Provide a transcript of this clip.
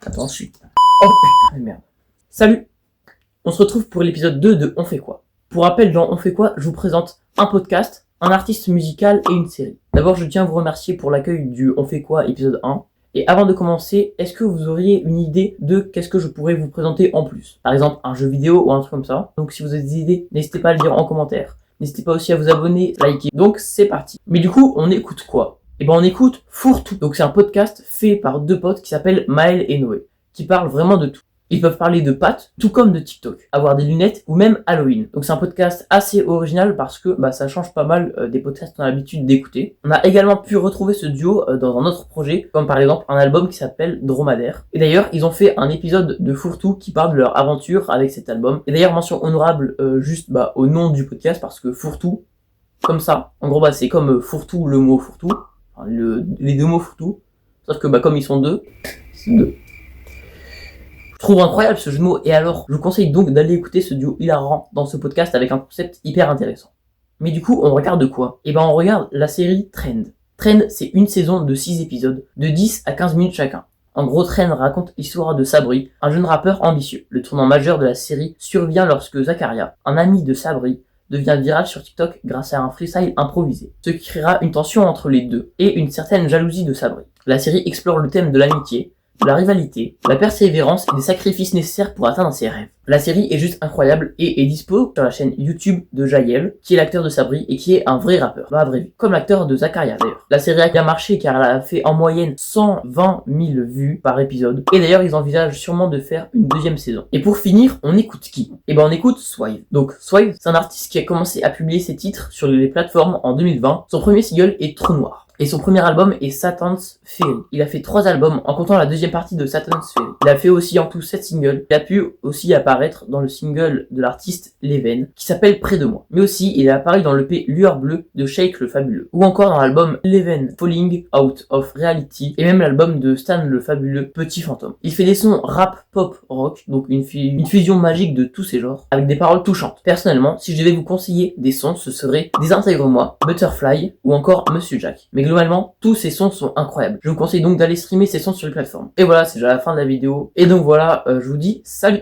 Attends, Oh putain de merde. Salut. On se retrouve pour l'épisode 2 de On fait quoi. Pour rappel, dans On fait quoi, je vous présente un podcast, un artiste musical et une série. D'abord, je tiens à vous remercier pour l'accueil du On fait quoi épisode 1. Et avant de commencer, est-ce que vous auriez une idée de qu'est-ce que je pourrais vous présenter en plus? Par exemple, un jeu vidéo ou un truc comme ça. Donc si vous avez des idées, n'hésitez pas à le dire en commentaire. N'hésitez pas aussi à vous abonner, liker. Donc c'est parti. Mais du coup, on écoute quoi? Eh ben on écoute Fourre-tout. Donc c'est un podcast fait par deux potes qui s'appellent Maël et Noé, qui parlent vraiment de tout. Ils peuvent parler de pâtes, tout comme de TikTok, avoir des lunettes ou même Halloween. Donc c'est un podcast assez original parce que ça change pas mal des podcasts qu'on a l'habitude d'écouter. On a également pu retrouver ce duo dans un autre projet, comme par exemple un album qui s'appelle Dromadaire. Et d'ailleurs, ils ont fait un épisode de Fourre-tout qui parle de leur aventure avec cet album. Et d'ailleurs, mention honorable juste au nom du podcast parce que Fourre-tout, comme ça, en gros c'est comme Fourre-tout, le mot Fourre-tout, enfin, les deux mots Fourre-tout, sauf que comme ils sont deux, c'est deux. Je trouve incroyable ce jeu de mots, et alors je vous conseille donc d'aller écouter ce duo hilarant dans ce podcast avec un concept hyper intéressant. Mais du coup, on regarde quoi? Eh ben on regarde la série Trend. Trend, c'est une saison de 6 épisodes, de 10 à 15 minutes chacun. En gros, Trend raconte l'histoire de Sabri, un jeune rappeur ambitieux. Le tournant majeur de la série survient lorsque Zakaria, un ami de Sabri, devient viral sur TikTok grâce à un freestyle improvisé, ce qui créera une tension entre les deux et une certaine jalousie de Sabri. La série explore le thème de l'amitié, de la rivalité, la persévérance et des sacrifices nécessaires pour atteindre ses rêves. La série est juste incroyable et est dispo sur la chaîne YouTube de Jaël, qui est l'acteur de Sabri et qui est un vrai rappeur, dans la vraie vie, comme l'acteur de Zakaria d'ailleurs. La série a bien marché car elle a fait en moyenne 120 000 vues par épisode, et d'ailleurs ils envisagent sûrement de faire une deuxième saison. Et pour finir, on écoute qui? Eh ben on écoute Swive. Donc Swive, c'est un artiste qui a commencé à publier ses titres sur les plateformes en 2020. Son premier single est Trou Noir. Et son premier album est Satan's Fairy. Il a fait 3 albums en comptant la deuxième partie de Satan's Fairy. Il a fait aussi en tout 7 singles. Il a pu aussi apparaître dans le single de l'artiste Leven, qui s'appelle Près de moi. Mais aussi, il est apparu dans l'EP Lueur Bleue de Shake le Fabuleux. Ou encore dans l'album Leven Falling Out of Reality. Et même l'album de Stan le Fabuleux Petit Fantôme. Il fait des sons rap, pop, rock. Donc une fusion magique de tous ces genres. Avec des paroles touchantes. Personnellement, si je devais vous conseiller des sons, ce serait Désintègre-moi, Butterfly ou encore Monsieur Jack. Mais globalement, tous ces sons sont incroyables. Je vous conseille donc d'aller streamer ces sons sur les plateformes. Et voilà, c'est déjà la fin de la vidéo. Et donc voilà, je vous dis salut!